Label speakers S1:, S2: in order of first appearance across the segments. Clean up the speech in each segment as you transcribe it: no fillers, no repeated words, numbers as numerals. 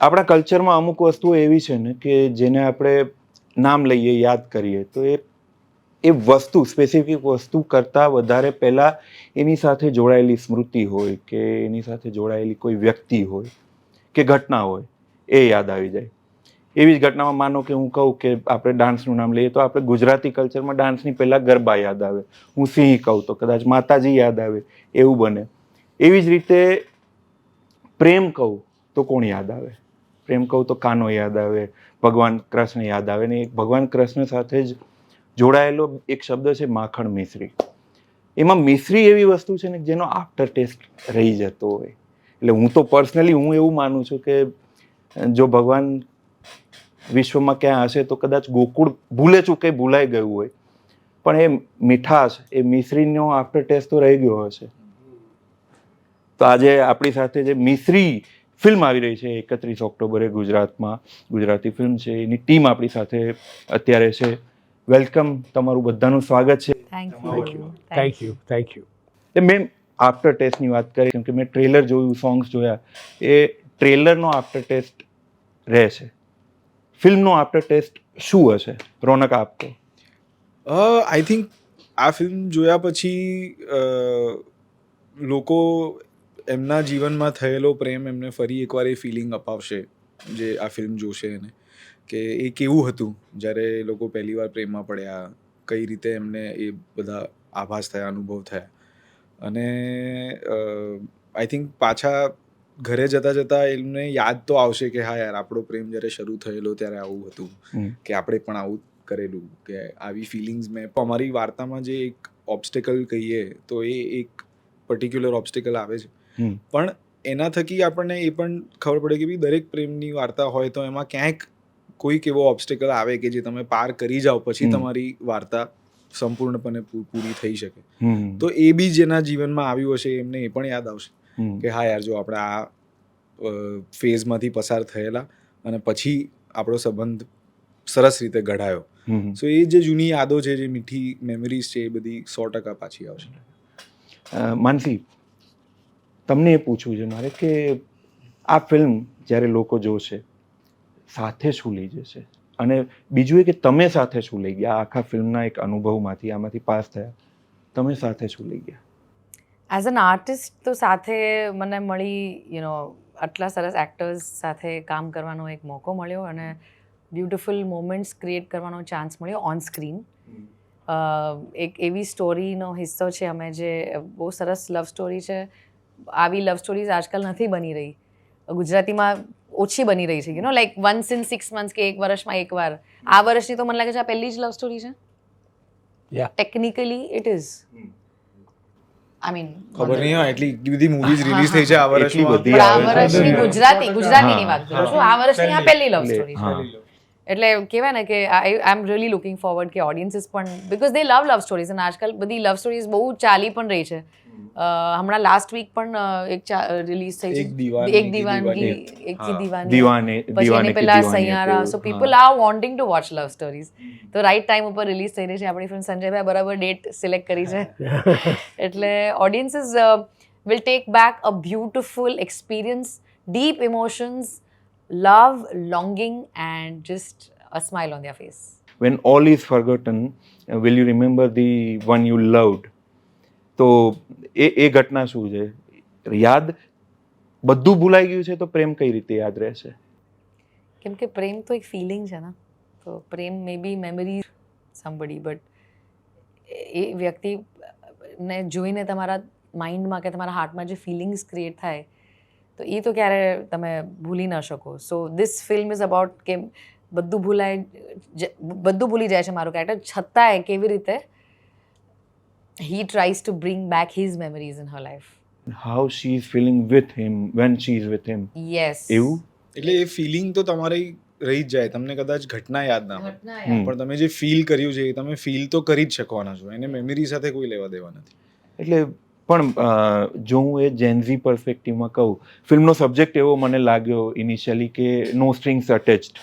S1: આપણા કલ્ચરમાં અમુક વસ્તુઓ એવી છે ને કે જેને આપણે નામ લઈએ, યાદ કરીએ તો એ વસ્તુ, સ્પેસિફિક વસ્તુ કરતાં વધારે પહેલાં એની સાથે જોડાયેલી સ્મૃતિ હોય કે એની સાથે જોડાયેલી કોઈ વ્યક્તિ હોય કે ઘટના હોય એ યાદ આવી જાય. એવી જ ઘટનામાં માનો કે હું કહું કે આપણે ડાન્સનું નામ લઈએ તો આપણે ગુજરાતી કલ્ચરમાં ડાન્સની પહેલાં ગરબા યાદ આવે. હું સિંહ કહું તો કદાચ માતાજી યાદ આવે, એવું બને. એવી જ રીતે પ્રેમ કહું તો કોણ યાદ આવે? પ્રેમ કહું તો કાનો યાદ આવે, ભગવાન કૃષ્ણ યાદ આવે. ને ભગવાન કૃષ્ણ સાથે જ જોડાયેલો એક શબ્દ છે માખણ મિશ્રી. એમાં મિશ્રી એવી વસ્તુ છે ને જેનો આફ્ટર ટેસ્ટ રહી જતો હોય. એટલે હું તો પર્સનલી હું એવું માનું છું કે જો ભગવાન વિશ્વમાં ક્યાં હશે તો કદાચ ગોકુળ ભૂલે ચૂકે ભૂલાઈ ગયું હોય, પણ એ મીઠાશ, એ મિશ્રીનો આફ્ટર ટેસ્ટ તો રહી ગયો હશે. તો આજે આપણી સાથે જે મિશ્રી ફિલ્મ આવી રહી છે 31 ઓક્ટોબરે ગુજરાતમાં, ગુજરાતી ફિલ્મ છે, એની ટીમ આપણી સાથે અત્યારે છે. વેલકમ, તમારું બધાનું સ્વાગત છે.
S2: Thank you.
S1: મેં આફ્ટર ટેસ્ટની વાત કરી કેમ કે મેં ટ્રેલર જોયું, સોંગ્સ જોયા. એ ટ્રેલરનો આફ્ટર ટેસ્ટ રહેશે. ફિલ્મનો આફ્ટર ટેસ્ટ શું હશે? રોનક આપતો.
S3: આઈ થિંક આ ફિલ્મ જોયા પછી લોકો એમના જીવનમાં થયેલો પ્રેમ એમને ફરી એકવાર એ ફિલિંગ અપાવશે જે આ ફિલ્મ જોશે એને, કે એ કેવું હતું જ્યારે એ લોકો પહેલી વાર પ્રેમમાં પડ્યા, કઈ રીતે એમને એ બધા આભાસ થયા, અનુભવ થયા. અને આઈ થિંક પાછા ઘરે જતાં એમને યાદ તો આવશે કે હા યાર, આપણો પ્રેમ જ્યારે શરૂ થયેલો ત્યારે આવું હતું, કે આપણે પણ આવું કરેલું, કે આવી ફિલિંગ્સ મેં અમારી વાર્તામાં જે એક ઓબ્સ્ટેકલ કહીએ તો એ એક પર્ટિક્યુલર ઓબ્સ્ટેકલ આવે છે. પણ એના થકી આપણને એ પણ ખબર પડે કે ભાઈ દરેક પ્રેમની વાર્તા હોય તો એમાં ક્યાંક કોઈક એવો ઓબ્સ્ટેકલ આવે કે જે તમે પાર કરી જાઓ પછી તમારી વાર્તા સંપૂર્ણપણે પૂરી થઈ શકે. તો એ બી જેના જીવનમાં આવ્યું હશે એમને એ પણ યાદ આવશે કે હા યાર, જો આપણે આ ફેઝમાંથી પસાર થયેલા અને પછી આપણો સંબંધ સરસ રીતે ઘડાયો. સો એ જે જૂની યાદો છે, જે મીઠી મેમરીઝ છે, એ બધી 100% પાછી આવશે.
S1: માનસી, તમને એ પૂછવું છે મારે કે આ ફિલ્મ જ્યારે લોકો જોશે સાથે શું લઈ જશે, અને બીજું એ કે તમે સાથે શું લઈ ગયા આખા ફિલ્મના એક અનુભવમાંથી, આમાંથી પાસ થયા, તમે સાથે શું લઈ ગયા?
S2: એઝ એન આર્ટિસ્ટ તો સાથે મને મળી આટલા સરસ એક્ટર્સ સાથે કામ કરવાનો એક મોકો મળ્યો અને બ્યુટિફુલ મોમેન્ટ્સ ક્રિએટ કરવાનો ચાન્સ મળ્યો ઓન સ્ક્રીન. એક એવી સ્ટોરીનો હિસ્સો છે અમે જે બહુ સરસ લવ સ્ટોરી છે. આવી લવ સ્ટોરીઝ આજકાલ નથી બની રહી, ગુજરાતીમાં ઓછી બની રહી છે. લાઈક વન્સ ઇન 6 months કે એક વર્ષમાં એકવાર. આ વર્ષની તો મને લાગે છે આ પહેલી જ લવ સ્ટોરી છે. Technically it is. I mean
S3: ખબર નહીં હોય, એટલી બધી મૂવીઝ રિલીઝ થઈ છે આ વર્ષમાં.
S2: આ વર્ષની ગુજરાતીની વાત કરું છું. આ વર્ષની આ પહેલી લવ સ્ટોરી છે. એટલે કહેવાય ને કે આઈ એમ રિયલી લુકિંગ ફોરવર્ડ કે ઓડિયન્સીસ પણ, because they love love stories. અને આજકાલ બધી લવ સ્ટોરીઝ બહુ ચાલી પણ રહી છે. હમણાં લાસ્ટ વીક પણ એક રિલીઝ થઈ છે, એક દીવાનગી, એક કી દીવાની, પછી એની પહેલા Saiyaara. So people are wanting to watch love stories. તો રાઈટ ટાઈમ ઉપર રિલીઝ થઈ રહી છે આપણી ફિલ્મ. સંજયભાઈ બરાબર ડેટ સિલેક્ટ કરી છે. એટલે ઓડિયન્સીસ will take back a beautiful experience, deep emotions, love, longing, and just a smile on their face.
S1: When all is forgotten, will you remember the one you loved? તો એ ઘટના શું છે? યાદ બધું ભૂલાઈ ગયું છે તો પ્રેમ કઈ રીતે યાદ રહેશે?
S2: કેમ કે પ્રેમ તો એક ફિલિંગ છે ને. તો પ્રેમ મે બી મેમરી સમબડી, બટ એ વ્યક્તિને જોઈને તમારા માઇન્ડમાં કે તમારા હાર્ટમાં જે ફિલિંગ્સ ક્રિએટ થાય તો એ તો ક્યારે તમે ભૂલી ન શકો. So this film is about કે બધું ભૂલી જાય છે મારું કેરેક્ટર, છતાંય કેવી રીતે he tries to bring back his memories in her life.
S1: How she is feeling with him when she is with him.
S2: Yes.
S1: એવું
S3: એટલે એ ફિલિંગ તો તમારી રહી જ જાય. તમને કદાચ ઘટના યાદ ના હોય, પણ તમે જે ફીલ કર્યું છે એ તમે ફીલ તો કરી જ શકવાના છો. એને મેમરી સાથે કોઈ લેવા દેવા નથી. એટલે
S1: પણ જો હું એ જેનઝી પર્સપેક્ટિવમાં કહું, ફિલ્મનો સબ્જેક્ટ એવો મને લાગ્યો ઇનિશિયલી કે નો સ્ટ્રિંગ્સ અટેચ્ડ.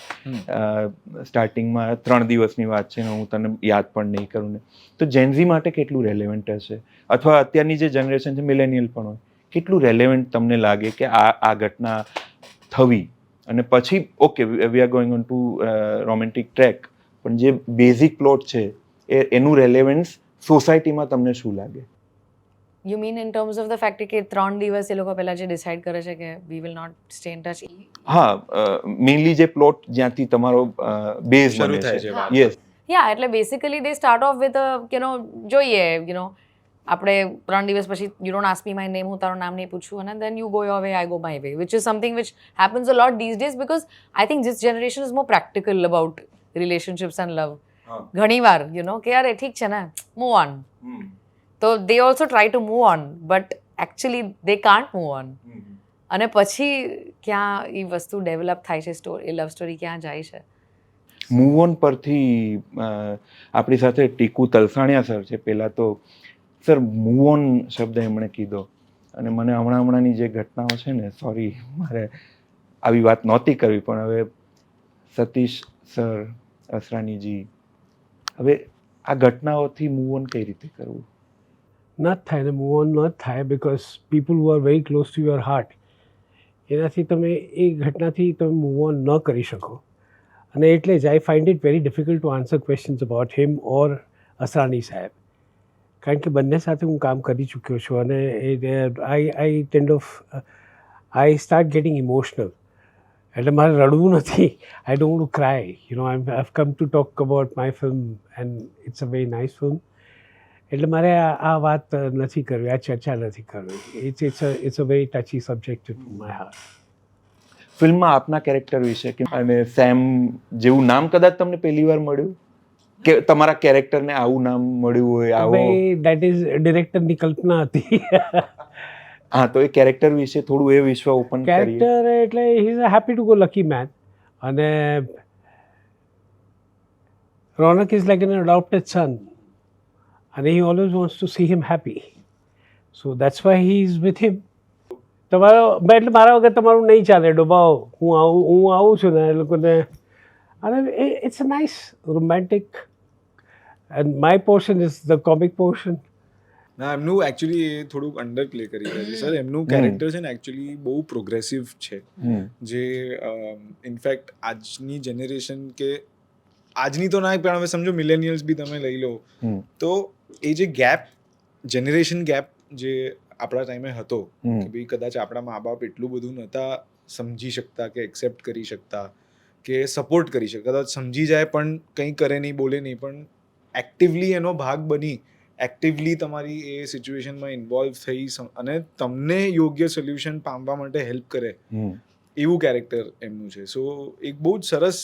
S1: સ્ટાર્ટિંગમાં 3 દિવસની વાત છે ને હું તને યાદ પણ નહીં કરું ને, તો જેનઝી માટે કેટલું રેલેવન્ટ હશે? અથવા અત્યારની જે જનરેશન છે મિલેનિયલ પણ હોય, કેટલું રેલેવન્ટ તમને લાગે કે આ ઘટના થવી અને પછી okay we are going on two romantic track, પણ જે બેઝિક પ્લોટ છે એનું રેલેવન્સ સોસાયટીમાં તમને શું લાગે?
S2: You mean in terms of the fact કે 3 દિવસ એ લોકો પહેલા જે ડિસાઇડ કરે છે કે we will not stay in touch?
S1: હા, મેઇનલી જે પ્લોટ જ્યાંથી તમારો બેઝ
S3: શરૂ
S1: બને
S3: થાય
S1: છે.
S3: છે વાત.
S1: યસ.
S2: યા એટલે basically they start off with જોઈએ આપણે 3 દિવસ પછી you don't ask me my name, હું તારું નામ નહીં પૂછું, અને then you go your way, I go my way, which is something which happens a lot these days because I think this generation is more practical about relationships and love. ઘણીવાર કે અરે ઠીક છે ને, મૂવ ઓન. તો they also try to move on but actually they can't move on. અને પછી ક્યાં એ વસ્તુ ડેવલપ થાય છે, સ્ટોરી, લવ સ્ટોરી ક્યાં જાય છે.
S1: મૂવ ઓન પરથી આપણી સાથે ટીકુ તલસાણિયા સર છે. પહેલાં તો સર મૂવ ઓન શબ્દ એમણે કીધો, અને મને હમણાંની જે ઘટનાઓ છે ને, સોરી મારે આવી વાત નહોતી કરવી, પણ હવે સતીશ સર, અસરાનીજી, હવે આ ઘટનાઓથી મૂવ ઓન કઈ રીતે કરવું?
S4: ન થાય ને મૂવ ઓન ન થાય because people who are very close to your heart, એનાથી તમે એ ઘટનાથી તમે મૂવ ઓન ન કરી શકો. અને એટલે જ I find it very difficult to answer questions about him or Asrani સાહેબ, કારણ કે બંને સાથે હું કામ કરી ચૂક્યો છું, અને I tend of I start getting emotional. એટલે મારે રડવું નથી, I don't want to cry, I have come to talk about my film and it's a very nice film. એટલે મારે આ વાત નથી કરવી, આ ચર્ચા નથી કરવી. It's a very touchy subject to my heart.
S1: ફિલ્મમાં આપના કેરેક્ટર વિશે અને સેમ જેવું નામ કદાચ તમને પહેલી વાર મળ્યું, કે તમારા કેરેક્ટરને આવું નામ મળ્યું હોય આવો?
S4: દેટ ઇઝ ડિરેક્ટરની કલ્પના હતી.
S1: હા, તો એ કેરેક્ટર વિશે થોડું એ વિશ્વ ઓપન કરીએ.
S4: કેરેક્ટર એટલે he is a happy to go lucky man, અને Ronak is like an adopted son, અને he always wants to see him happy, so that's why he is with him. એટલે મારા વગર તમારું નહીં ચાલે ડોબાઓ, હું આવું છું ને એ લોકોને, અને it's a nice romantic, and my portion is the comic portion.
S3: ના, એમનું એકચ્યુઅલી એ થોડુંક અંડર પ્લે કરી રહ્યા છે સર. એમનું કેરેક્ટર છે ને એકચ્યુઅલી બહુ પ્રોગ્રેસિવ છે, જે ઇનફેક્ટ આજની જનરેશન, કે આજની તો ના, પણ હવે સમજો મિલેનિયલ્સ બી તમે લઈ લો, તો એ જે ગેપ, જનરેશન ગેપ જે આપણા ટાઈમે હતો, કે ભાઈ કદાચ આપણા મા બાપ એટલું બધું નહોતા સમજી શકતા કે એક્સેપ્ટ કરી શકતા કે સપોર્ટ કરી શકતા, કદાચ સમજી જાય પણ કંઈ કરે નહીં, બોલે નહીં, પણ એક્ટિવલી એનો ભાગ બની, એક્ટિવલી તમારી એ સિચ્યુએશનમાં ઇન્વોલ્વ થઈ અને તમને યોગ્ય સોલ્યુશન પામવા માટે હેલ્પ કરે, એવું કેરેક્ટર એમનું છે. સો એક બહુ જ સરસ,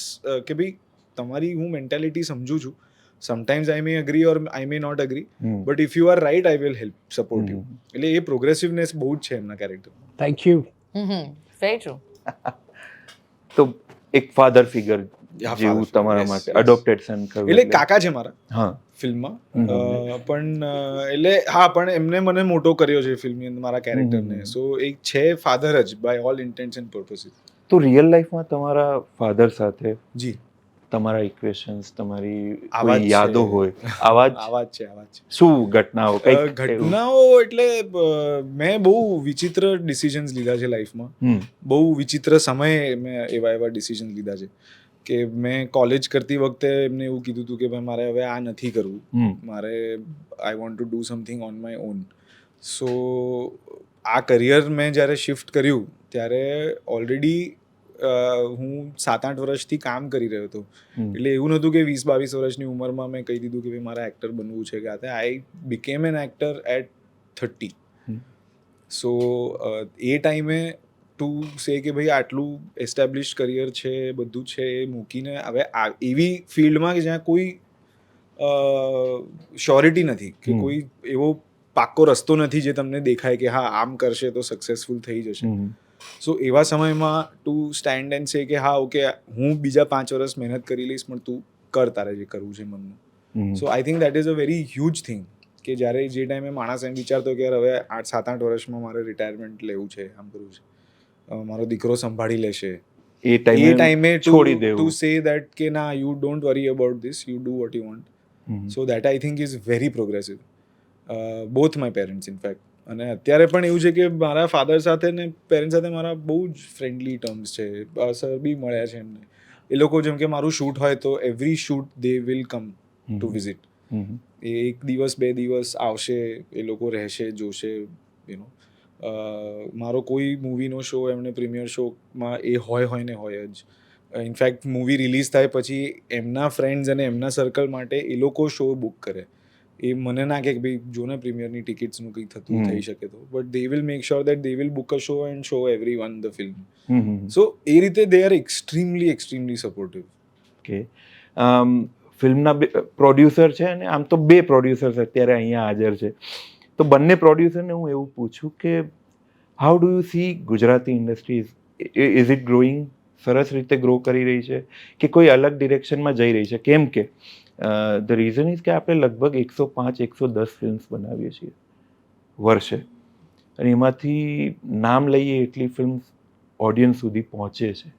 S3: કે ભાઈ તમારી હું મેન્ટાલિટી સમજું છું, sometimes I may agree or I may not agree, but if you are right I will help, support you. એટલે એ પ્રોગ્રેસિવનેસ બહુ જ છે એમના character.
S4: Thank you.
S2: Very true.
S1: તો એક ફાધર ફિગર જેવું તમારા માટે, અડોપ્ટેડ સન કહ્યું
S3: એટલે કાકા છે મારા.
S1: હા,
S3: ફિલ્મમાં પણ એટલે હા, પણ એમને મને મોટો કર્યો છે ફિલ્મની અંદર, મારા કેરેક્ટરને. સો એક છે ફાધર જ બાય ઓલ ઇન્ટેન્ટ્સ એન્ડ પર્પસીસ.
S1: તો રિયલ લાઈફમાં તમારા ફાધર સાથે
S3: જી
S1: તમારા ઇક્વેશન્સ, તમારી
S3: આવા જ
S1: કોઈ યાદો
S3: છે.
S1: હોય, આવા જ
S3: આવા જ છે.
S1: શું ઘટનાઓ, કઈ
S3: ઘટનાઓ એટલે મેં બહુ વિચિત્ર ડિસિઝન્સ લીધા છે લાઈફમાં. બહુ વિચિત્ર સમયે મેં એવા ડિસિઝન લીધા છે કે મેં કોલેજ કરતી વખતે એમને એવું કીધું હતું કે ભાઈ મારે હવે આ નથી કરવું, મારે I want to do something on my own. So આ કરિયર મેં જ્યારે શિફ્ટ કર્યું ત્યારે ઓલરેડી હું 7-8 વર્ષથી કામ કરી રહ્યો હતો. એટલે એવું નહોતું કે 20-22 વર્ષની ઉંમરમાં મેં કહી દીધું કે ભાઈ મારે એક્ટર બનવું છે, કે આઈ બીકેમ એન એક્ટર એટ 30. સો એ ટાઈમે ટુ સે કે ભાઈ આટલું એસ્ટાબ્લિશ કરિયર છે, બધું છે, એ મૂકીને હવે એવી ફિલ્ડમાં કે જ્યાં કોઈ શ્યોરિટી નથી, કે કોઈ એવો પાક્કો રસ્તો નથી જે તમને દેખાય કે હા આમ કરશે તો સક્સેસફુલ થઈ જશે. સો એવા સમયમાં ટુ સ્ટેન્ડ એન્ડ સે કે હા ઓકે, હું બીજા 5 વર્ષ મહેનત કરી લઈશ, પણ તું કર તારે જે કરવું છે મનનું. So I think that is a very huge thing, કે જ્યારે જે ટાઈમે માણસ એમ વિચારતો કે હવે 7-8 વર્ષમાં મારે રિટાયરમેન્ટ લેવું છે, આમ કરવું છે, મારો દીકરો સંભાળી લેશે, એ ટાઈમે ટુ સે દેટ કે ના, you don't worry about this, you do what you want. So that I think is very progressive. Both my parents in fact, અને અત્યારે પણ એવું છે કે મારા ફાધર સાથે ને પેરેન્ટ સાથે મારા બહુ જ ફ્રેન્ડલી ટર્મ્સ છે. સર બી મળ્યા છે એમને. એ લોકો જેમ કે મારું શૂટ હોય તો every shoot they will come to visit. એ 1 દિવસ 2 દિવસ આવશે, એ લોકો રહેશે, જોશે. મારો કોઈ મૂવીનો શો એમને પ્રીમિયર શોમાં એ હોય ને હોય જ. ઇનફેક્ટ મૂવી રિલીઝ થાય પછી એમના ફ્રેન્ડ્સ અને એમના સર્કલ માટે એ લોકો શો બુક કરે. એ મને ના કે ભાઈ જો ને પ્રીમિયરની ટિકિટ્સનું કંઈ થતું થઈ શકે તો, but they will make sure that they will book a show and show every one the film. So એ રીતે દે આર એક્સ્ટ્રીમલી સપોર્ટિવ.
S1: કે ફિલ્મના પ્રોડ્યુસર છે અને આમ તો 2 પ્રોડ્યુસર્સ અત્યારે અહીંયા હાજર છે, તો બંને પ્રોડ્યુસરને હું એવું પૂછું કે how do you C Gujarati industry, is it growing, સરસ રીતે ગ્રો કરી રહી છે કે કોઈ અલગ ડિરેક્શનમાં જઈ રહી છે? કેમ કે ધ રીઝન ઇઝ કે આપણે લગભગ 105-110 ફિલ્મ્સ બનાવીએ છીએ વર્ષે, અને એમાંથી નામ લઈએ એટલી ફિલ્મ્સ ઓડિયન્સ સુધી પહોંચે છે.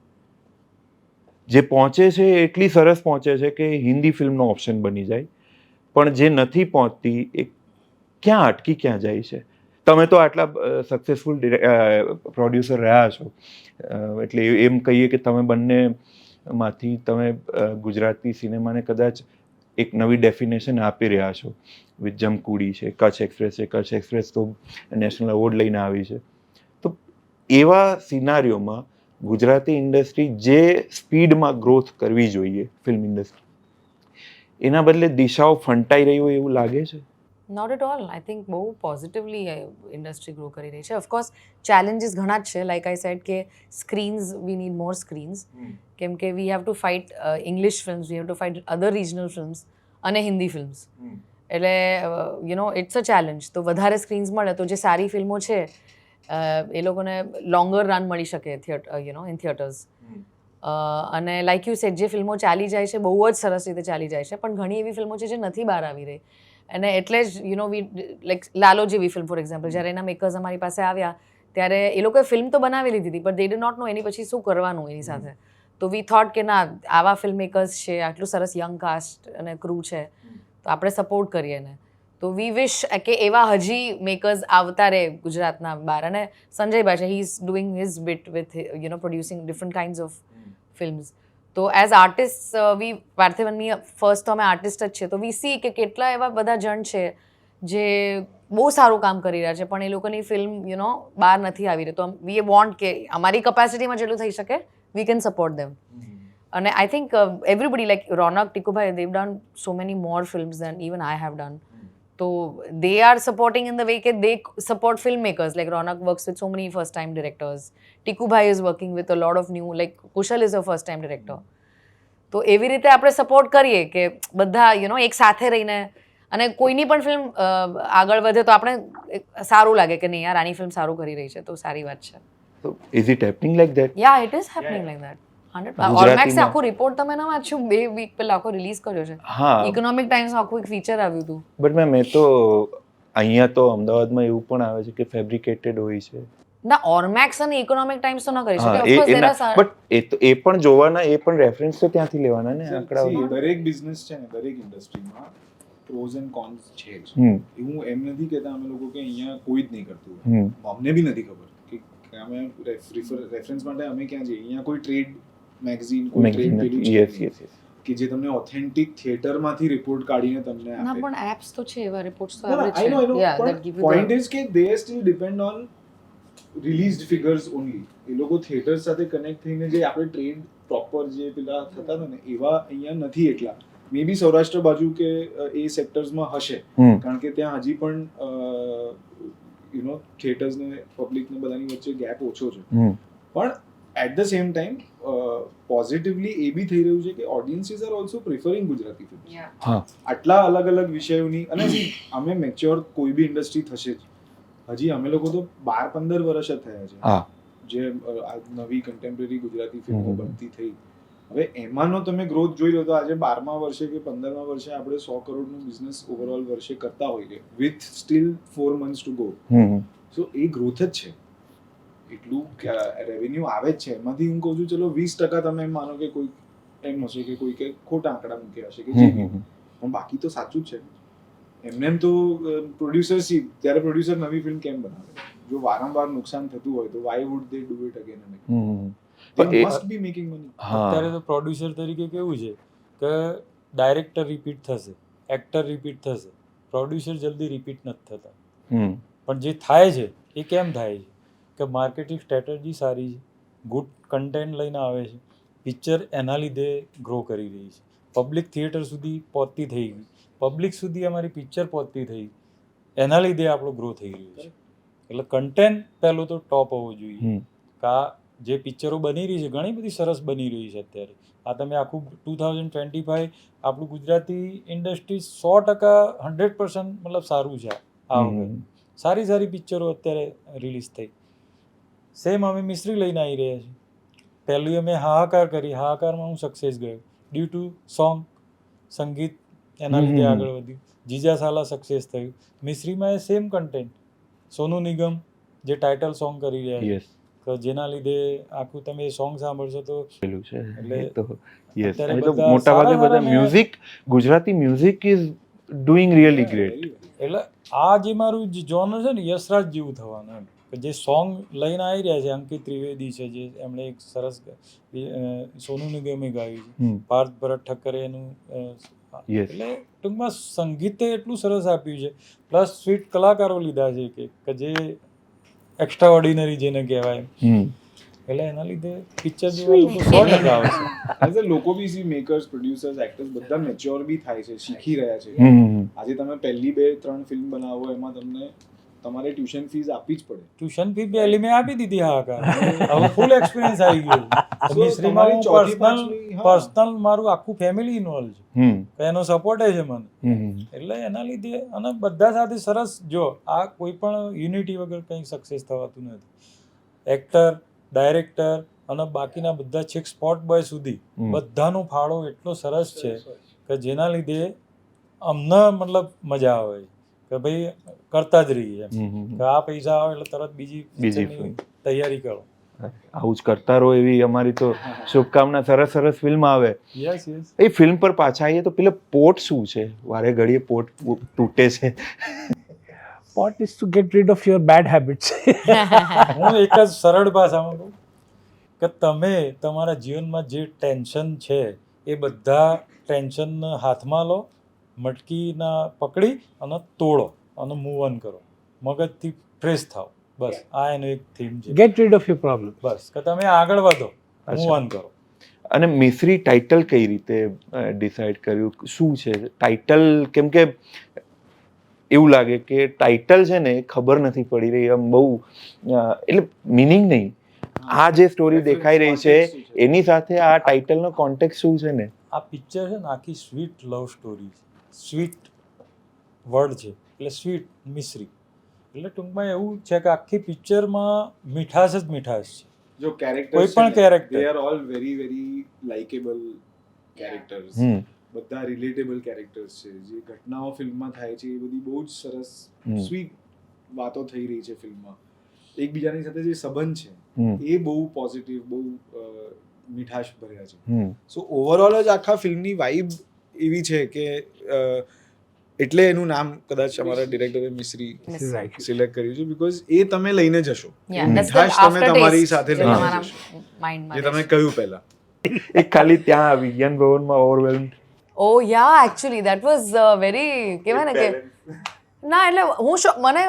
S1: જે પહોંચે છે એટલી સરસ પહોંચે છે કે હિન્દી ફિલ્મનો ઓપ્શન બની જાય, પણ જે નથી પહોંચતી એ ક્યાં અટકી ક્યાં જાય છે? તમે તો આટલા સક્સેસફુલ પ્રોડ્યુસર રહ્યા છો, એટલે એમ કહીએ કે તમે બંનેમાંથી તમે ગુજરાતી સિનેમાને કદાચ એક નવી ડેફિનેશન આપી રહ્યા છો વિથ જમકુડી છે, કચ્છ એક્સપ્રેસ છે. કચ્છ એક્સપ્રેસ તો નેશનલ એવોર્ડ લઈને આવી છે. તો એવા સિનારીઓમાં ગુજરાતી ઇન્ડસ્ટ્રી જે સ્પીડમાં ગ્રોથ કરવી જોઈએ ફિલ્મ ઇન્ડસ્ટ્રી, એના બદલે દિશાઓ ફંટાઈ રહી હોય એવું લાગે છે?
S2: Not at all. I think બહુ પોઝિટિવલી ઇન્ડસ્ટ્રી ગ્રો કરી રહી છે. ઓફકોર્સ ચેલેન્જીસ ઘણા જ છે. લાઈક આઈ સેડ કે screens, we need more screens, કેમ કે we have to fight English films, we have to fight other regional films અને હિન્દી ફિલ્મ્સ. એટલે ઇટ્સ અ ચેલેન્જ. તો વધારે સ્ક્રીન્સ મળે તો જે સારી ફિલ્મો છે એ લોકોને લોંગર રન મળી શકે ઇન થિયેટર્સ. અને લાઈક યુ સેડ, જે ફિલ્મો ચાલી જાય છે બહુ જ સરસ રીતે ચાલી જાય છે, પણ ઘણી એવી ફિલ્મો છે જે નથી બહાર આવી રહી. અને એટલે જ વી લાઈક લાલો જેવી ફિલ્મ ફોર એક્ઝામ્પલ, જ્યારે એના મેકર્સ અમારી પાસે આવ્યા ત્યારે એ લોકોએ ફિલ્મ તો બનાવી લીધી હતી, but they did not know એની પછી શું કરવાનું એની સાથે. તો વી થોટ કે ના, આવા ફિલ્મ મેકર્સ છે, આટલું સરસ યંગ કાસ્ટ અને ક્રૂ છે, તો આપણે સપોર્ટ કરીએ ને. તો વી વિશ કે એવા હજી મેકર્સ આવતા રહે ગુજરાતના બહાર. અને સંજયભાઈ છે, he is doing his bit with producing different kinds of films. તો એઝ આર્ટિસ્ટ વી પાર્થિવનની ફર્સ્ટ તો અમે આર્ટિસ્ટ જ છે, તો વી સી કે કેટલા એવા બધા જણ છે જે બહુ સારું કામ કરી રહ્યા છે, પણ એ લોકોની ફિલ્મ બહાર નથી આવી રહી. તો વી વોન્ટ કે અમારી કેપેસિટીમાં જેટલું થઈ શકે વી કેન સપોર્ટ ધેમ. અને I think everybody like Ronak, ટીકુભાઈ, Dev done so many more films than even I have done. તો they are supporting in the way that they support filmmakers. Like Ronak works with so many first time directors. Tiku Bhai is working with a lot of new, like Kushal is a first time director. તો એવી રીતે આપણે support કરીએ કે બધા એક સાથે રહીને, અને કોઈની પણ ફિલ્મ આગળ વધે તો આપણે સારું લાગે કે નહીં યાર, આની ફિલ્મ સારું કરી રહી છે, તો સારી વાત છે.
S1: So is it happening like that?
S2: Yeah, it is happening like that. 100%. ઓરમેક્સે આખો રિપોર્ટ તમે ના વાંચ્યું? 2 વીક પહેલા આખો રિલીઝ કર્યો છે.
S1: હા,
S2: ઇકોનોમિક ટાઈમ્સમાં આખું એક ફીચર આવ્યું હતું.
S1: બટ મેં તો અહીંયા તો અમદાવાદમાં એવું પણ આવે છે કે ફેબ્રિકેટેડ હોય છે.
S2: ના, ઓરમેક્સ અને ઇકોનોમિક ટાઈમ્સ તો ન કરી શકે. ઓફકોર્સ દેર આર,
S1: બટ એ પણ જોવાના, એ પણ રેફરન્સ તો ત્યાંથી લેવાના ને આંકડા.
S3: દરેક બિઝનેસ છે ને, દરેક ઇન્ડસ્ટ્રીમાં પ્રોઝ એન્ડ કોન્સ છે જ. હું એમ નથી કહેતા અમે લોકો કે અહીંયા કોઈ જ નહીં કરતું, અમને બી નથી ખબર કે અમે રેફરન્સ માટે અમે ક્યાં જઈએ. અહીંયા કોઈ ટ્રેડ મેગઝીન, કોઈ ટ્રેડ પેલું છે કે જે તમને ઓથેન્ટિક થિયેટરમાંથી રિપોર્ટ કાઢીને તમને આપે.
S2: ના, પણ એપ્સ તો છે, એવા રિપોર્ટ્સ તો આવે છે. Ya, that give you
S3: point is કે they still depend on released figures only. એ લોકો થિયેટર સાથે કનેક્ટ થઈને જે આપણે ટ્રેડ પ્રોપર જે પેલા થતા હતા ને, એવા અહીંયા નથી એટલા. મે બી સૌરાષ્ટ્ર બાજુ કે એ સેક્ટર્સમાં હશે, કારણ કે ત્યાં હજી પણ થિયેટર્સ ને પબ્લિક ને બધાની વચ્ચે ગેપ ઓછો છે. પણ at the same time positively એ બી થઈ રહ્યું છે કે audiences are also preferring Gujarati film. આટલા અલગ અલગ વિષયોની. અને અમે મેચ્યોર કોઈ બી ઇન્ડસ્ટ્રી થશે જ. હજી અમે લોકો તો 12-15 વર્ષ જ થયા છે જે નવી કન્ટેમ્પરરી ગુજરાતી ફિલ્મો બનતી થઈ. હવે એમાંનો તમે ગ્રોથ જોઈ લો તો આજે 12મા વર્ષે કે 15મા વર્ષે આપણે 100 કરોડનું બિઝનેસ ઓવરઓલ વર્ષે કરતા હોઈએ with steel 4 months to go. So A growth જ છે, એટલું રેવન્યુ આવે જ છે. એમાંથી હું કહું છું ચલો 20% તમે એમ માનો કે કોઈ એમ હશે કે કોઈ કે ખોટા આંકડા મૂક્યા હશે કે જે, પણ બાકી તો સાચું જ છે. એમને એમ તો પ્રોડ્યુસરશીપ, ત્યારે પ્રોડ્યુસર નવી ફિલ્મ કેમ બનાવે? જો વારંવાર નુકસાન થતું હોય તો why would they do it again and again?
S1: પણ એ-
S3: મસ્ટ બી મેકિંગ મની.
S5: અત્યારે તો પ્રોડ્યુસર તરીકે કેવું છે કે ડાયરેક્ટર રિપીટ થશે, એક્ટર રિપીટ થશે, પ્રોડ્યુસર જલ્દી રિપીટ નથી થતા. પણ જે થાય છે એ કેમ થાય છે કે માર્કેટિંગ સ્ટ્રેટેજી સારી છે, ગુડ કન્ટેન્ટ લઈને આવે છે, પિક્ચર એના લીધે ગ્રો કરી રહી છે, પબ્લિક થિયેટર સુધી પહોંચતી થઈ ગઈ, પબ્લિક સુધી અમારી પિક્ચર પહોંચતી થઈ, એના લીધે આપણો ગ્રો થઈ રહ્યો છે. એટલે કન્ટેન્ટ પહેલું તો ટોપ હોવું જોઈએ. કે આ જે પિક્ચરો બની રહી છે ઘણી બધી સરસ બની રહી છે અત્યારે. આ તમે આખું 2025 આપણું ગુજરાતી ઇન્ડસ્ટ્રી 100% 100% મતલબ સારું છે આ વખતે. સારી સારી પિક્ચરો અત્યારે રિલીઝ થઈ. સેમ અમે મિસ્ત્રી લઈને આવી રહ્યા છીએ. પહેલું અમે હાહાકાર કરી, હાહાકારમાં હું સક્સેસ ગયો ડ્યુ ટુ સોંગ, સંગીત એના લીધે આગળ વધ્યું. જીજા સાલા સક્સેસ થયું. મિસ્ત્રીમાં એ સેમ કન્ટેન્ટ, સોનુ નિગમ જે ટાઇટલ સોંગ કરી રહ્યા છે, તો જેના લીધે આખું તમે સોંગ સાંભળશો તો
S1: મોટા ભાગે બધા music, Gujarati music is doing really great.
S5: એટલે આ જે મારું જે જોનર છે ને યશરાજ જેવું થવાનું એમ, કે જે સોંગ લઈને આવી રહ્યા છે. અંકિત ત્રિવેદી છે જે એમણે એક સરસ સોનુ નિગમે ગાયું છે, પાર્થ ભરત ઠક્કરે એનું એટલે ટૂંકમાં સંગીતે એટલું સરસ આપ્યું છે, પ્લસ સ્વીટ કલાકારો લીધા છે કે જે એક્સ્ટ્રા ઓર્ડિનરી જેને કહેવાય. એટલે એના લીધે પિક્ચર જોવા લોકો 100% આવશે.
S3: એઝ અ લોકો બી સી મેકર્સ, પ્રોડ્યુસર્સ, એક્ટર્સ બધા મેચ્યોર બી થાય છે, શીખી રહ્યા છે. આજે તમે પહેલી 2-3 ફિલ્મ બનાવો એમાં તમને તમારે ટ્યુશન ફીસ આપવી જ પડે.
S5: ટ્યુશન ફી પહેલી મેં આપી દીધી. હવે ફૂલ એક્સપિરિયન્સ આવી ગયો. મિસ્ત્રીમાં હું પર્સનલ મારું આખું ફેમિલી ઇન્વોલ્વ છે, એનો સપોર્ટ છે મને. એટલે એના લીધે અને બધા સાથે સરસ. જો આ કોઈ પણ યુનિટી વગર કંઈ સક્સેસ થવાતું નથી. એક્ટર, ડાયરેક્ટર અને બાકીના બધા છેક સ્પોટ બોય સુધી બધાનો ફાળો એટલો સરસ છે કે જેના લીધે અમને મતલબ મજા આવે કે ભાઈ કરતા જ રહીએ એમ, કે આ પૈસા આવે એટલે તરત બીજી તૈયારી કરો.
S1: આવું જ કરતા રહો એવી અમારી તો શુભકામના. સરસ સરસ ફિલ્મ આવે.
S5: Yes yes.
S1: એ ફિલ્મ પર પાછા આવીએ તો પેલા પોટ શું છે? વારે ઘડીએ પોટ તૂટે છે.
S4: Pot is to get rid of your bad habits.
S5: હું એક જ સરળ ભાષામાં કહું કે તમે તમારા જીવનમાં જે ટેન્શન છે એ બધા ટેન્શનને હાથમાં લો, મટકીના પકડી અને તોડો અને મૂવ ઓન કરો, મગજથી ફ્રેશ થાવ. બસ આ એનો એક થીમ છે.
S4: Get rid of your problem.
S5: બસ કે તમે આગળ વધો, મૂવ ઓન કરો.
S1: અને મિસ્ત્રી ટાઇટલ કઈ રીતે ડિસાઈડ કર્યું? શું છે ટાઇટલ? કેમ કે એવું લાગે કે ટાઇટલ છે ને ખબર નથી પડી રહી આમ બહુ, એટલે મિનિંગ નહીં. આ જે સ્ટોરી દેખાઈ રહી છે એની સાથે આ ટાઇટલનો કોન્ટેક્ટ શું છે ને?
S5: આ પિક્ચર છે ને આખી સ્વીટ લવ સ્ટોરી છે. સ્વીટ વર્ડ છે એટલે સ્વીટ મિશ્રી. એટલે ટૂંકમાં એવું છે કે આખી પિક્ચરમાં મીઠાશ જ મીઠાશ છે.
S3: જો કેરેક્ટર,
S5: કોઈ પણ character.
S3: they are all very very likable characters. બધા રિલેટેબલ કેરેક્ટર્સ છે. જે ઘટનાઓ ફિલ્મમાં થાય છે એ બધી બહુ જ સરસ સ્વીટ વાતો થઈ રહી છે ફિલ્મમાં. એકબીજાની સાથે જે સંબંધ છે એ બહુ પોઝિટિવ, બહુ મીઠાશ ભર્યા છે. સો ઓવરઓલ જ આખા ફિલ્મની વાઇબ એવી છે કે એટલે એનું નામ કદાચ અમારા ડિરેક્ટરે મિશ્રી સિલેક્ટ કર્યું છે, બીકોઝ એ તમે લઈને જશો. મીઠાશ તમે તમારી સાથે લઈને જશો, જે તમે કહ્યું પહેલા.
S1: એક ખાલી ત્યાં વિજ્ઞાન ભવનમાં overwhelm.
S2: Oh yeah, actually that was very, કહેવાય ને કે ના, એટલે મને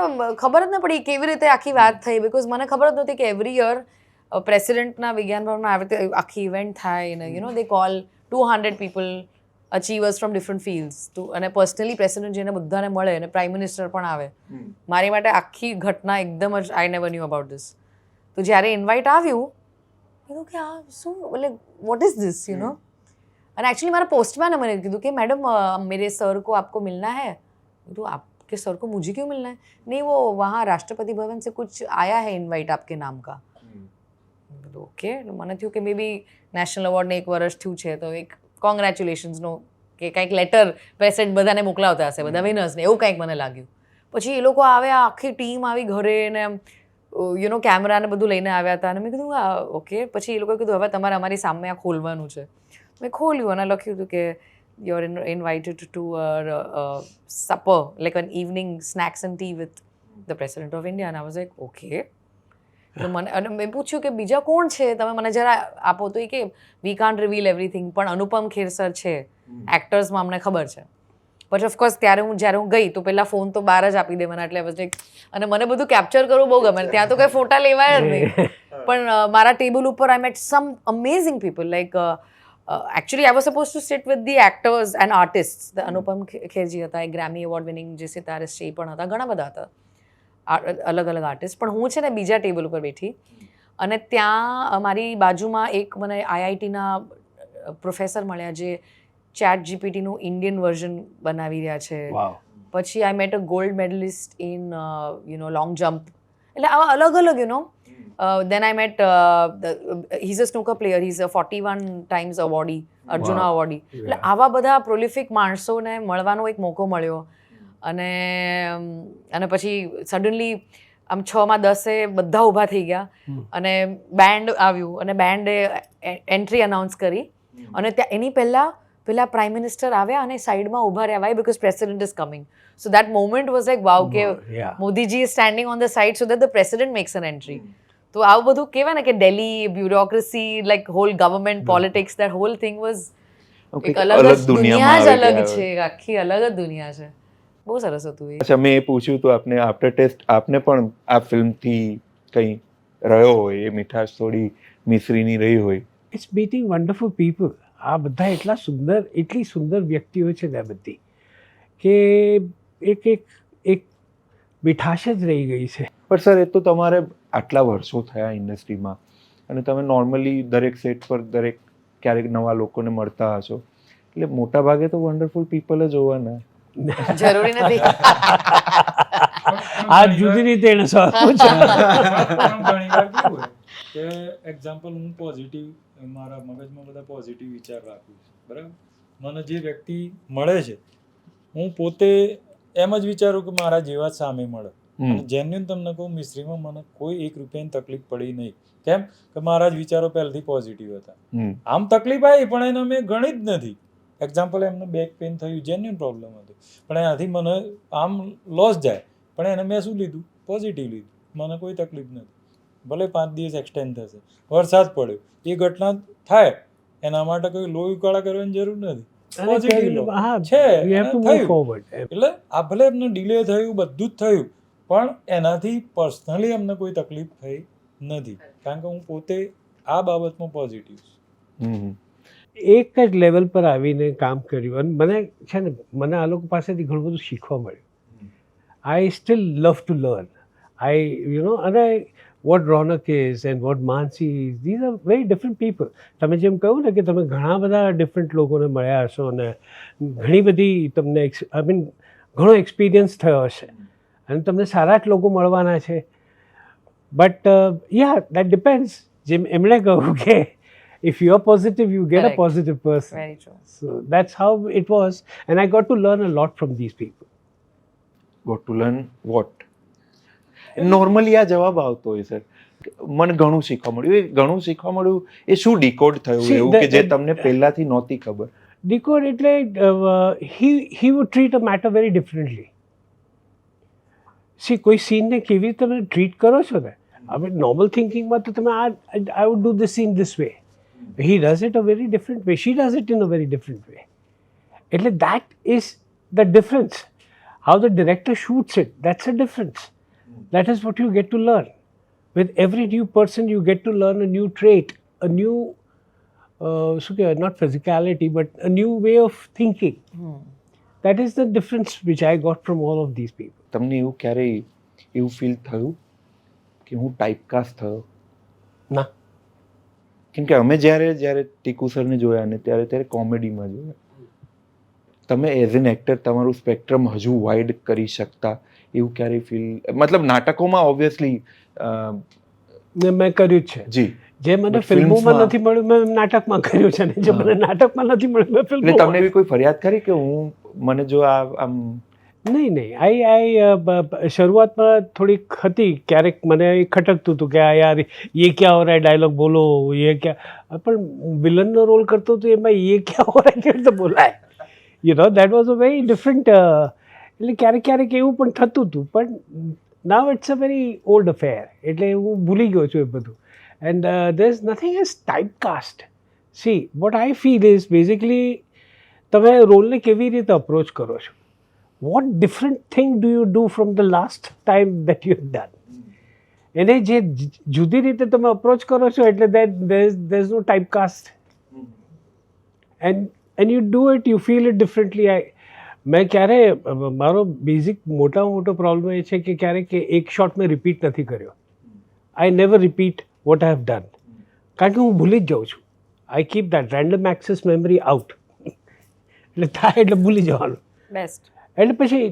S2: ખબર જ ન પડી કેવી રીતે આખી વાત થઈ. બિકોઝ મને ખબર જ નહોતી કે એવરી યર પ્રેસિડેન્ટના વિજ્ઞાન ભવનમાં આવી રીતે આખી ઇવેન્ટ થાય ને they call 200 people achievers from different fields to, અને પર્સનલી પ્રેસિડેન્ટ જેને બધાને મળે અને પ્રાઇમ મિનિસ્ટર પણ આવે. મારી માટે આખી ઘટના એકદમ જ I never new about this. તો જ્યારે ઇન્વાઇટ આવ્યું કીધું કે આ શું, એટલે વોટ ઇઝ ધીસ અને एक्चुअली મારા पोस्टमैन ने मैंने कहा कि मैडम मेरे सर को आपको मिलना है. तो आपके सर को मुझे क्यों मिलना है? नहीं, वो वहाँ राष्ट्रपति भवन से कुछ आया है इनवाइट आपके नाम का. ओके, મને થયું કે મે બી નેશનલ એવોર્ડને 1 વર્ષ થયું છે તો એક કોંગ્રેચ્યુલેશન્સનો કે કંઈક લેટર પ્રેસિડેન્ટ બધાને મોકલાવતા હશે, બધા વિનર્સને, એવું કંઈક મને લાગ્યું. પછી એ લોકો આવ્યા, આખી ટીમ આવી ઘરે ને કેમેરા ને બધું લઈને આવ્યા હતા. અને મેં કીધું ઓકે. પછી એ લોકોએ કીધું હવે તમારે અમારી સામે આ ખોલવાનું છે. મેં ખોલ્યું અને લખ્યું હતું કે you're invited to a supper, like an evening snacks and tea with the president of India. And I was like, okay. તો મને અને મેં પૂછ્યું કે બીજા કોણ છે, તમે મને જરા આપો. તો એ કે વી કાન્ટ રિવીલ એવરીથિંગ, પણ અનુપમ ખેર સર છે એક્ટર્સમાં, અમને ખબર છે. પછી ઓફકોર્સ ત્યારે જ્યારે હું ગઈ તો પહેલાં ફોન તો બહાર જ આપી દેવાના, એટલે વચ્ચે અને મને બધું કેપ્ચર કરવું બહુ ગમે. ત્યાં તો કંઈ ફોટા લેવાય જ નહીં. પણ મારા ટેબલ ઉપર I met some amazing people. Like actually I was supposed to sit with the actors and artists. The અનુપમ ખેરજી હતા, એ ગ્રેમી એવોર્ડ વિનિંગ જે સિતારિસ્ટ છે, એ પણ હતા, ઘણા બધા હતા અલગ અલગ આર્ટિસ્ટ. પણ હું છે ને બીજા ટેબલ ઉપર બેઠી, અને ત્યાં મારી બાજુમાં એક મને આઈઆઈટીના પ્રોફેસર મળ્યા જે ચેટ જીપીટીનું ઇન્ડિયન વર્ઝન બનાવી રહ્યા છે. પછી I met a gold medallist in long jump. એટલે આવા અલગ અલગ then I met he's a snooker player, he's a 41 times awardee, Arjuna awardee. એટલે આવા બધા પ્રોલિફિક માણસોને મળવાનો એક મોકો મળ્યો. અને પછી સડનલી આમ 6 માં 10 બધા ઊભા થઈ ગયા, અને બેન્ડ આવ્યું, અને બેન્ડે એન્ટ્રી અનાઉન્સ કરી, અને ત્યાં એની પહેલા પ્રાઇમ મિનિસ્ટર આવ્યા અને સાઈડમાં ઊભા રહ્યા. Why? Because president is coming. So that moment was like, wow, કે Modiji is standing on the side so that the president makes an entry. તો આવું બધું કહેવાય ને કે Delhi bureaucracy, like whole government politics, that whole thing was એક અલગ જ દુનિયા જ અલગ છે, આખી અલગ જ દુનિયા છે. બહુ સરસ હતું એ.
S1: અચ્છા, મેં એ પૂછ્યું તો આપને આફ્ટર ટેસ્ટ આપને પણ આ ફિલ્મથી કંઈ રહ્યો હોય, એ મીઠાશ થોડી મિશ્રીની રહી હોય?
S4: It's meeting wonderful people. આ બધા એટલી સુંદર વ્યક્તિઓ છે ને આ બધી, કે એક મીઠાશ જ રહી ગઈ છે.
S1: પણ સર, એ તો તમારે આટલા વર્ષો થયા ઇન્ડસ્ટ્રીમાં, અને તમે નોર્મલી દરેક સેટ પર ક્યારેક નવા લોકોને મળતા હશો, એટલે મોટા ભાગે તો વન્ડરફુલ પીપલ જ હોવાના.
S2: જરૂરી નથી.
S4: આ જુદી રીતે એને સવાલ પૂછ્યો.
S5: ઘણી વાર કેવું હોય કે એક્ઝામ્પલ, હું પોઝિટિવ, મારા મગજમાં બધા પોઝિટિવ વિચાર રાખું છું, બરાબર. મને જે વ્યક્તિ મળે છે, હું પોતે એમ જ વિચારું કે મારા જેવા જ સામે મળે. જેન્યુન તમને કહું, મિસ્ત્રીમાં મને કોઈ 1 રૂપિયાની તકલીફ પડી નહીં. કેમ કે મારા જ વિચારો પહેલાથી પોઝિટિવ હતા. આમ તકલીફ આવી પણ એને મેં ગણી જ નથી. એક્ઝામ્પલ, એમને બેક પેઇન થયું, જેન્યુન પ્રોબ્લેમ હતું, પણ એનાથી મને આમ લોસ જાય, પણ એને મેં શું લીધું? પોઝિટિવ લીધું. મને કોઈ તકલીફ નથી, ભલે 5 દિવસ એક્સટેન્ડ થશે, વરસાદ પડ્યો, એ ઘટના થાય, એના માટે કોઈ લોહી ઉકાળા કરવાની જરૂર નથી. એટલે આ ભલે એમને ડિલે થયું, બધું જ થયું, પણ એનાથી પર્સનલી અમને કોઈ તકલીફ થઈ નથી, કારણ કે હું પોતે આ બાબતમાં પોઝિટિવ છું.
S4: એક જ લેવલ પર આવીને કામ કર્યું, અને મને છે ને, મને આ લોકો પાસેથી ઘણું બધું શીખવા મળ્યું. I still love to learn. અને what Ronak is and what Mansi is, these are very different people. તમે જેમ કહ્યું ને કે તમે ઘણા બધા ડિફરન્ટ લોકોને મળ્યા હશો, અને ઘણી બધી તમને ઘણો એક્સપિરિયન્સ થયો હશે, અને તમને સારા જ લોકો મળવાના છે. But yeah, that depends. જેમ એમણે કહ્યું કે if you are positive, you get a positive person.
S2: Very true.
S4: So that's how it was, and I got to learn a lot from these people.
S1: Got to learn what? Normally આ જવાબ આવતો હોય sir, મને ઘણું શીખવા મળ્યું. એ ઘણું શીખવા મળ્યું એ શું ડિકોડ થયું એવું કે જે તમને પહેલાથી નહોતી ખબર?
S4: ડિકોડ એટલે he would treat a matter very differently. C કોઈ સીનને કેવી રીતે તમે ટ્રીટ કરો છો ને, હવે નોર્મલ થિંકિંગમાં તો તમે I would do this scene this way, he does it a very different way, she does it in a very different way. એટલે that is the difference. How the director shoots it, that's a difference. That is what you get to learn. With every new person, you get to learn a new trait, a new, not physicality, but a new way of thinking. That is the difference which I got from all of these people.
S1: તમને એવું ક્યારેય એવું feel થયું કે હું ટાઈપકાસ્ટ થયો?
S4: ના.
S1: કેમ કે અમે જ્યારે ટીકુ સરને જોયા ને ત્યારે કોમેડીમાં જોયા. તમે એઝ એન એક્ટર તમારું સ્પેક્ટ્રમ હજુ વાઇડ કરી શકતા એવું ક્યારેય ફીલ? મતલબ નાટકોમાં ઓબ્વિયસલી
S4: મેં કર્યું જ છે.
S1: જી.
S4: જે મને ફિલ્મોમાં નથી મળ્યું, મેં નાટકમાં કર્યું છે, ને જે મને નાટકમાં નથી મળ્યું, મેં ફિલ્મ.
S1: એટલે તમને એવી કોઈ ફરિયાદ કરી કે મને જો આમ?
S4: નહીં. આઈ શરૂઆતમાં થોડીક હતી, ક્યારેક મને ખટકતું હતું કે આ યાર ये क्या हो रहा है, ડાયલોગ બોલો, ये क्या. પણ વિલનનો રોલ કરતો હતો, એમાં ये क्या हो रहा है કેવી રીતે બોલાય? that was a very different એટલે ક્યારેક એવું પણ થતું હતું, પણ now it's a very old affair, એટલે હું ભૂલી ગયો છું એ બધું. And there is nothing as typecast. See, what I feel is basically તમે રોલને કેવી રીતે અપ્રોચ કરો છો, what different thing do you do from the last time that you have done. એને જે જુદી રીતે તમે અપ્રોચ કરો છો એટલે there is no typecast. and you do it, you feel it differently. મેં ક્યારે મારો બેઝિક મોટામાં મોટો પ્રોબ્લેમ એ છે કે ક્યારેક એક શોટ મેં રિપીટ નથી કર્યો. I never repeat what I have done, કારણ કે હું ભૂલી જ જાઉં છું. I keep that random access memory out, એટલે થાય એટલે ભૂલી જવાનું.
S2: બેસ્ટ.
S4: એટલે પછી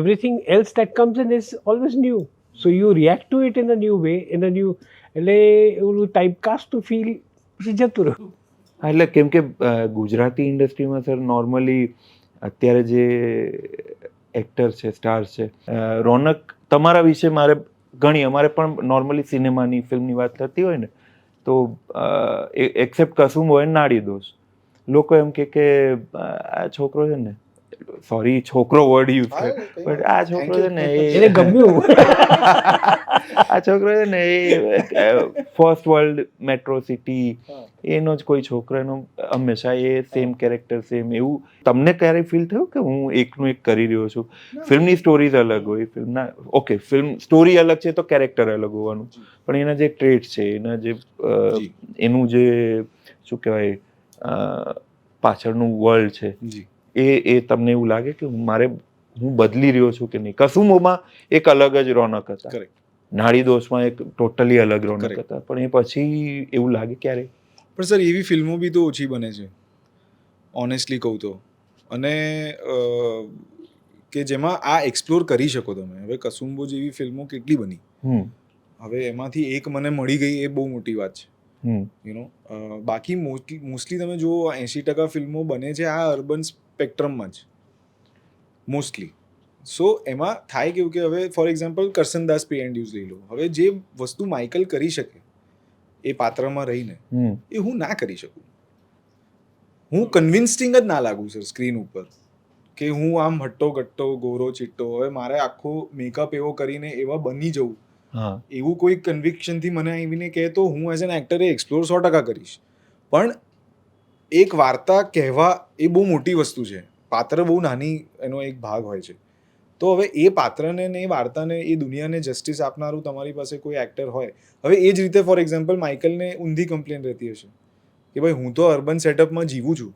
S4: everything else that comes in is always new, so you react to it in a new way, in a new, એટલે એવું ટાઈપકાસ્ટ ટુ ફીલ પછી જતું રહ્યું.
S1: એટલે કેમ કે ગુજરાતી ઇન્ડસ્ટ્રીમાં સર નોર્મલી અત્યારે જે એક્ટર છે, સ્ટાર્સ છે, રોનક, તમારા વિશે મારે ઘણી, અમારે પણ નોર્મલી સિનેમાની ફિલ્મની વાત થતી હોય ને તો એક્સેપ્ટ કસુંબ હોય નાડી દોષ, લોકો એમ કે આ છોકરો છે ને, સોરી છોકરો વર્ડ યુઝ કરે, બટ આ છોકરો છે ને
S4: એને ગમ્યું,
S1: આ છોકરો છે ને એ ફર્સ્ટ વર્લ્ડ મેટ્રો સિટી એનો જ કોઈ છોકરો, એનો હંમેશા એ સેમ કેરેક્ટર સેમ, એવું તમને ક્યારેય ફીલ થયું કે હું એકનું એક કરી રહ્યો છું? ફિલ્મની સ્ટોરીઝ અલગ હોય, ફિલ્મના ઓકે ફિલ્મ સ્ટોરી અલગ છે તો કેરેક્ટર અલગ હોવાનું, પણ એના જે ટ્રેટ છે, એના જે એનું જે શું કહેવાય પાછળનું વર્લ્ડ છે, એ તમને એવું લાગે કે હું બદલી રહ્યો છું કે નહીં? કસુમોમાં એક અલગ જ રોનક હતા, નાડી દોષમાં એક ટોટલી અલગ રોનક હતા, પણ એ પછી એવું લાગે ક્યારે?
S3: પણ સર એવી ફિલ્મો બી તો ઓછી બને છે, ઓનેસ્ટલી કહું તો, અને કે જેમાં આ એક્સપ્લોર કરી શકો તમે. હવે કસુંબો જેવી ફિલ્મો કેટલી બની, હવે એમાંથી એક મને મળી ગઈ એ બહુ મોટી વાત છે. યુ નો બાકી મોસ્ટલી તમે જુઓ 80% ફિલ્મો બને છે આ અર્બન સ્પેક્ટ્રમમાં જ મોસ્ટલી. સો એમાં થાય કેવું કે હવે for example Karsandas pay and use લઈ લો, હવે જે વસ્તુ માઇકલ કરી શકે એ પાત્રમાં રહીને, એ હું ના કરી શકું. હું કન્વિન્સિંગ જ ના લાગું સર સ્ક્રીન ઉપર, કે હું આમ હટ્ટો કટ્ટો ગોરો ચિટ્ટો, હવે મારે આખો મેકઅપ એવો કરીને એવા બની જવું, એવું કોઈ કન્વિક્શનથી મને આવીને કહે તો હું as an actor A explore 100% કરીશ. પણ એક વાર્તા કહેવા એ બહુ મોટી વસ્તુ છે, પાત્ર બહુ નાની એનો એક ભાગ હોય છે. તો હવે એ પાત્રને ને એ વાર્તાને એ દુનિયાને જસ્ટિસ આપનારું તમારી પાસે કોઈ એક્ટર હોય. હવે એ જ રીતે ફોર એક્ઝામ્પલ માઇકલને ઊંધી કમ્પ્લેન રહેતી હશે કે ભાઈ હું તો અર્બન સેટઅપમાં જીવું છું,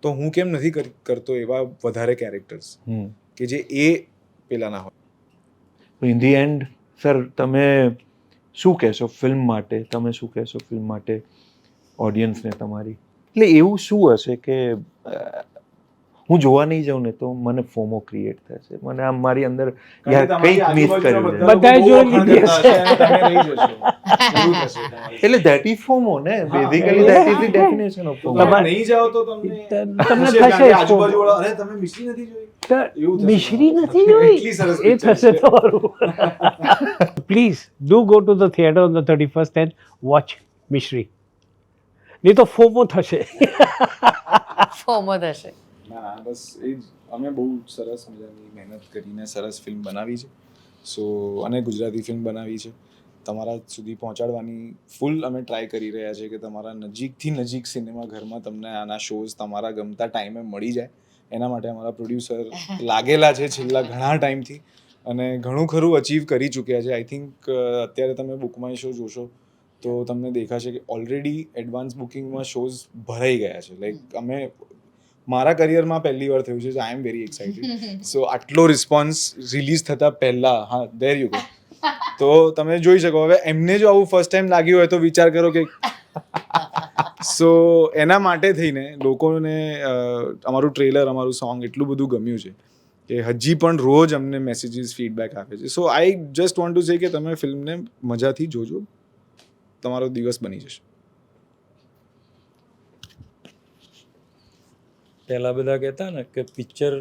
S3: તો હું કેમ નથી કરતો એવા વધારે કેરેક્ટર્સ કે જે એ પેલા ના હોય.
S1: ઇન ધી એન્ડ સર તમે શું કહેશો ફિલ્મ માટે? તમે શું કહેશો ફિલ્મ માટે ઓડિયન્સને તમારી? એટલે એવું શું હશે કે હું જોવા નહીં જાઉં ને તો મને ફોમો ક્રિએટ થશે, મને આમ મારી અંદર યાર કંઈક મિસ કર્યું છે,
S4: બધાએ જોઈ લીધી હશે.
S1: એટલે ધેટ ઇઝ ફોમો ને, basically that is the definition of FOMO.
S3: તમે નહીં જાઓ તો તમને
S4: થશે
S3: આજુબાજુવાળા અરે તમે મિશ્રી નથી જોઈ,
S4: મિશ્રી નથી જોઈ, એ થશે તમારું. Please do go to the theatre on the 31st and watch Mishri, નહીં તો ફોમો થશે.
S2: ફોમો થશે.
S3: ના બસ એ જ, અમે બહુ સરસ મજાની મહેનત કરીને સરસ ફિલ્મ બનાવી છે. સો અને ગુજરાતી ફિલ્મ બનાવી છે, તમારા સુધી પહોંચાડવાની ફૂલ અમે ટ્રાય કરી રહ્યા છીએ કે તમારા નજીકથી નજીક સિનેમા ઘરમાં તમને આના શોઝ તમારા ગમતા ટાઈમે મળી જાય. એના માટે અમારા પ્રોડ્યુસર લાગેલા છે છેલ્લા ઘણા ટાઈમથી, અને ઘણું ખરું અચીવ કરી ચૂક્યા છે. આઈ થિંક અત્યારે તમે બુક માય શો જોશો તો તમને દેખાશે કે ઓલરેડી એડવાન્સ બુકિંગમાં શોઝ ભરાઈ ગયા છે. લાઈક અમે મારા કરિયરમાં પહેલી વાર થયું છે, આઈ એમ વેરી એક્સાઇટેડ. સો આટલો રિસ્પોન્સ રિલીઝ થતાં પહેલાં, હા ધેર યુ ગો, તો તમે જોઈ શકો. હવે એમને જો આવું ફર્સ્ટ ટાઈમ લાગ્યું હોય તો વિચાર કરો કે સો એના માટે થઈને લોકોને અમારું ટ્રેલર, અમારું સોંગ એટલું બધું ગમ્યું છે કે હજી પણ રોજ અમને મેસેજીસ ફીડબેક આપે છે. So I just want to say કે તમે ફિલ્મને મજાથી જોજો, તમારો દિવસ બની જશે.
S5: પહેલાં બધા કહેતા ને કે પિક્ચર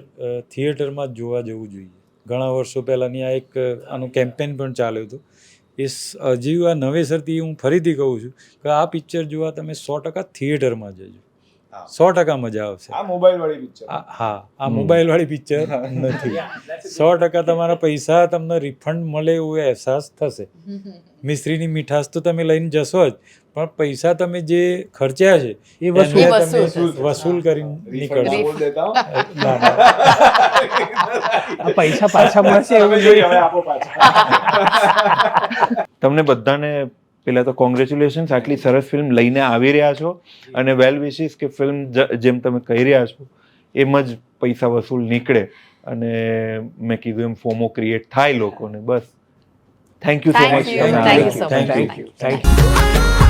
S5: થિયેટરમાં જ જોવા જવું જોઈએ. ઘણા વર્ષો પહેલાંની આ એક આનું કેમ્પેન પણ ચાલ્યું હતું. એ હજી આ નવેસરથી હું ફરીથી કહું છું કે આ પિક્ચર જોવા તમે 100% થિયેટરમાં જજો. 100% મજા આવશે.
S3: આ મોબાઈલ વાળી પિક્ચર
S5: હા, આ મોબાઈલ વાળી પિક્ચર નથી. 100% તમારા પૈસા તમને રિફંડ મળે એવો અહેસાસ થશે. મિશ્રીની મીઠાશ તો તમે લઈને જશો જ, પણ પૈસા તમે જે ખર્ચ્યા છે
S4: એ વસ્તુ
S5: એને
S2: વસૂલ
S5: તમે
S2: થશે.
S5: વસૂલ કરીને નીકળશો.
S3: બોલ દેતા હો.
S5: ના, ના.
S4: આ પૈસા પાછા મળશે એવું જોઈએ.
S3: હવે આપો પાછા.
S1: તમને બધાને પહેલા તો કોંગ્રેચ્યુલેશન્સ, આટલી સરસ ફિલ્મ લઈને આવી રહ્યા છો અને વેલ વિશીસ કે ફિલ્મ જેમ તમે કહી રહ્યા છો એમ જ પૈસા વસૂલ નીકળે અને મેં કીધું એમ ફોમો ક્રિએટ થાય લોકોને. બસ thank you so
S2: Thank
S1: much.
S2: you. Thank you so much.
S4: Thank you.